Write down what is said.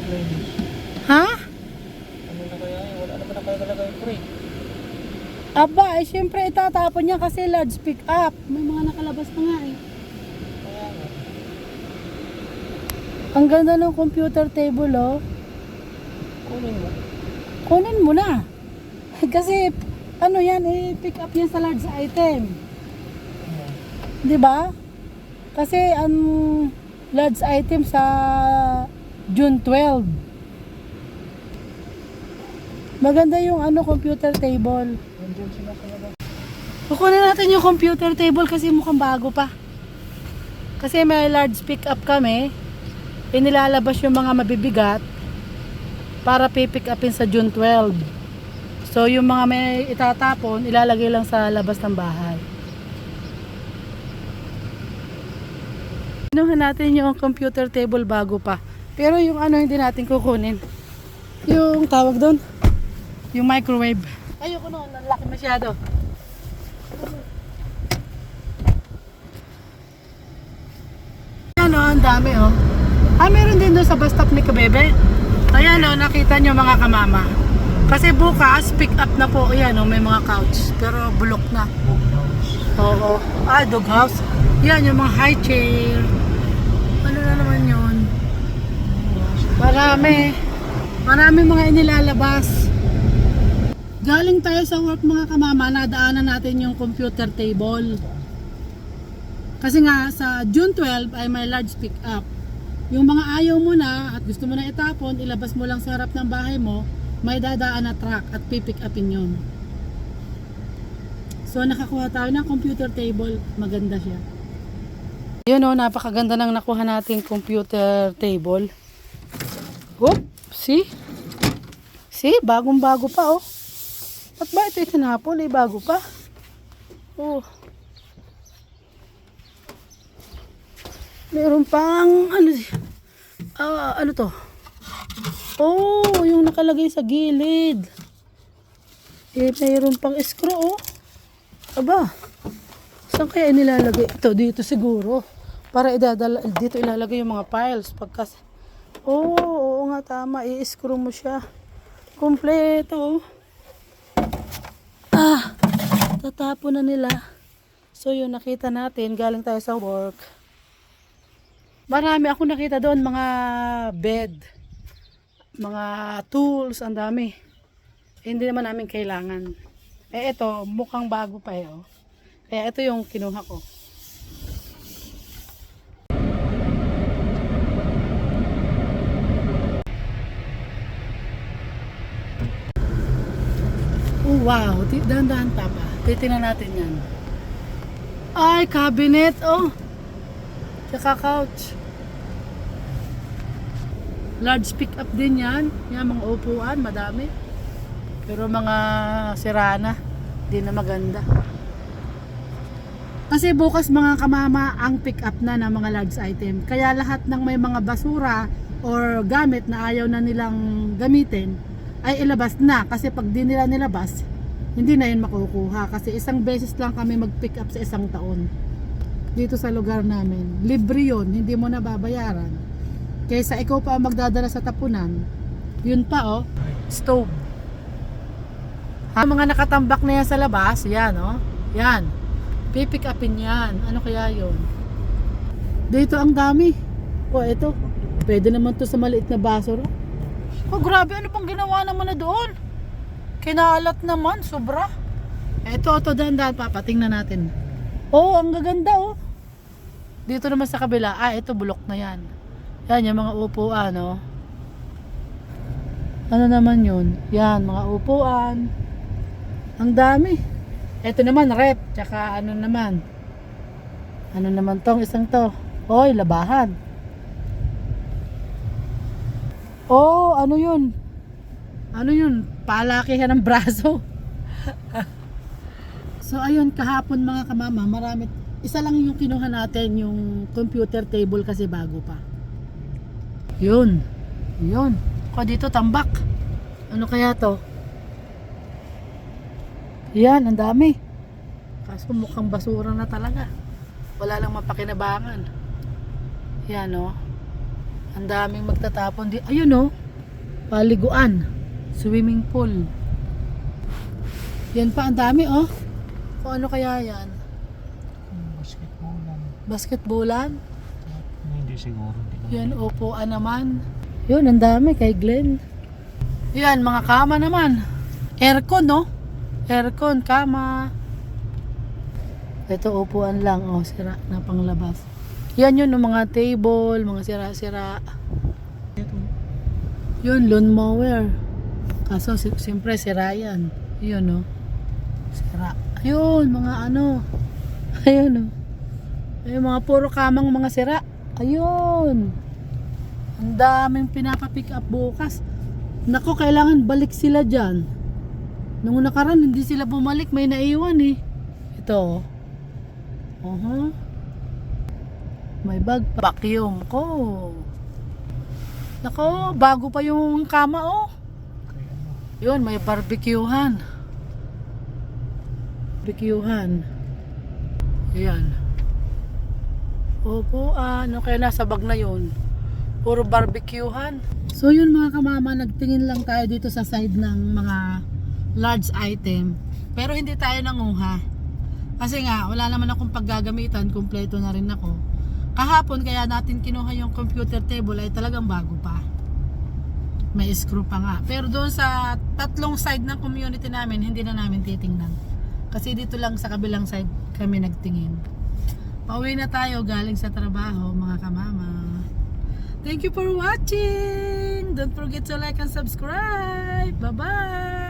playlist. Ha? Ano na kaya yun? Wala naman na kaya talaga yung free. Aba, eh syempre itatapon niya kasi large pick up. May mga nakalabas na nga eh. Kaya nga. Ang ganda ng computer table oh. Kunin mo. Kunin mo na. Kasi ano yan eh, pick up yan sa large item. Ayan. 'Di ba? Kasi ang large item sa June 12. Maganda yung ano computer table. Nandiyan sila sa labas. Kukunin natin yung computer table kasi mukhang bago pa. Kasi may large pick up kami. Inilalabas yung mga mabibigat para pipick upin sa June 12. So yung mga may itatapon, ilalagay lang sa labas ng bahay. Kinuha natin yung computer table bago pa. Pero yung ano hindi natin kukunin. Yung tawag doon, yung microwave. Ayoko noon, ang laki masyado. Ano, ang dami oh. Ah, meron din doon sa bus stop ni Kabebe. Ayan oh, nakita nyo mga kamama. Kasi bukas, pick up na po. Ayan oh, may mga couch. Pero bulok na. Oo. Ah, dog house. Yan, yung mga high chair. Ano na naman yun? Marami. Marami mga inilalabas. Galing tayo sa work mga kamama, nadaanan natin yung computer table. Kasi nga sa June 12 ay may large pick up. Yung mga ayaw mo na at gusto mo na itapon, ilabas mo lang sa harap ng bahay mo, may dadaan na truck at pipick upin yun. So nakakuha tayo ng computer table, maganda siya. Yun o, napakaganda ng nakuha nating computer table. Oop, see? See, bagong bago pa oh. At ba ito itinapon? Eh, bago pa. Oh. Meron pang ano to? Oh, yung nakalagay sa gilid. Eh, mayroon pang screw oh. Aba. Saan kaya nilalagay ito? Dito siguro. Para dito ilalagay yung mga files pagkas. Oh, oo nga tama. I-screw mo siya. Kompleto oh. Ah, tatapon na nila. So yun, nakita natin galing tayo sa work. Marami ako nakita doon, mga bed, mga tools, ang dami. Hindi naman namin kailangan. Eh ito, mukhang bago pa eh. Oh. Kaya ito yung kinuha ko. Oh wow, dahan-dahan pa ba? Titingnan natin yan. Ay, cabinet oh. Tsaka couch. Large pick up din yan. Yan, mga upuan, madami. Pero mga sira na. Di na maganda. Kasi bukas mga kamama ang pick up na ng mga large item. Kaya lahat ng may mga basura or gamit na ayaw na nilang gamitin ay ilabas na. Kasi pag di nila nilabas, hindi na yun makukuha. Kasi isang beses lang kami mag-pick up sa isang taon. Dito sa lugar namin. Libre yun, hindi mo na babayaran. Kaysa ikaw pa ang magdadala sa tapunan. Yun pa oh, stove. Ang mga nakatambak na yan sa labas, yan oh. Yan. Pipick upin yan. Ano kaya yun? Dito ang dami. Oh, ito. Pwede naman to sa maliit na basura. Oh, grabe. Ano pang ginawa naman na doon? Kinalat naman. Sobra. Ito, dahan-dahan. Papatingnan natin. Oh, ang gaganda oh. Dito naman sa kabila, ito bulok na yan. Yan, yung mga upuan, no? Ano naman yun? Yan, mga upuan. Ang dami. Ito naman, rep. Tsaka ano naman? Ano naman tong isang to? Oy, labahan. Oh, ano yun? Ano yun? Palakihan ng braso. So, ayun, kahapon mga kamama, marami. Isa lang yung kinuha natin, yung computer table kasi bago pa. Yun. Yun. Ako dito tambak. Ano kaya to? Yan, ang dami. Kaso mukhang basura na talaga. Wala lang mapakinabangan. Yan oh. Ang daming magtatapon di. Ayun oh. Paliguan. Swimming pool. Yan pa ang dami oh. Kung ano kaya yan? Basketballan. Basketballan? Hindi siguro. Yan, upuan naman. Yun, ang dami kay Glenn. Yan, mga kama naman. Aircon, no? Aircon, kama. Ito, upuan lang. Oh, sira na panglabas. Yan yun, yung mga table, mga sira-sira. Yun, lawn mower. Kaso, siyempre, sira yan. Yun, no? Sira. Ayun, mga ano. Ayun, no? Ayun, mga puro kamang mga sira. Ayun. Ang daming pinapapick up bukas. Nako, kailangan balik sila dyan. Nung nakaraan, hindi sila bumalik. May naiwan eh. Ito. May bag. Vacuum ko. Nako, bago pa yung kama oh. Yun, may barbecuehan. Barbecuehan. Ayan. Upuan. Okay, nasa bag na yun. Puro barbecuehan. So yun mga kamama, nagtingin lang tayo dito sa side ng mga large item. Pero hindi tayo nanguha. Kasi nga, wala naman akong paggagamitan. Kompleto na rin ako. Kahapon, kaya natin kinuha yung computer table ay talagang bago pa. May screw pa nga. Pero doon sa tatlong side ng community namin, hindi na namin titingnan. Kasi dito lang sa kabilang side kami nagtingin. Pauwi na tayo galing sa trabaho mga kamama. Thank you for watching. Don't forget to like and subscribe. Bye-bye.